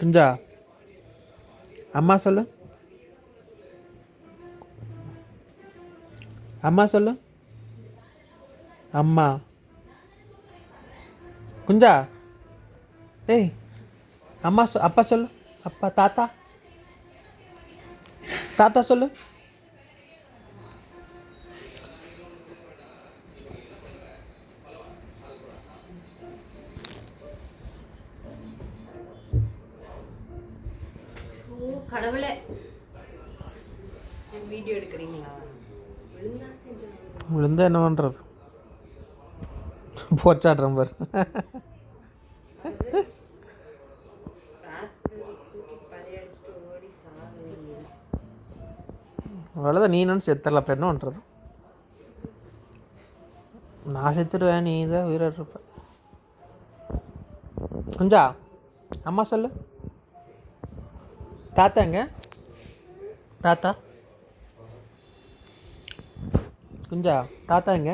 குஞ்சா அம்மா சொல்லு, அம்மா சொல்லு, அம்மா. குஞ்சா ஏய் அம்மா அப்பா சொல்லு, அப்பா. தாத்தா, தாத்தா சொல்லு. கடவுளே, வீடியோ எடுக்கிறீங்களா? விழுந்தா என்ன பண்ணுறது? போச்சாடுறேன் பாரு. அவ்வளோதான், நீ நினச்சி செத்தரல. அப்போ என்ன பண்ணுறது? நான் செத்துடுவேன், நீ தான் உயிரோடு இருப்ப. குஞ்சா அம்மா சொல்லு. தாத்தா எங்க? தாத்தா. குஞ்சா தாத்தா எங்க?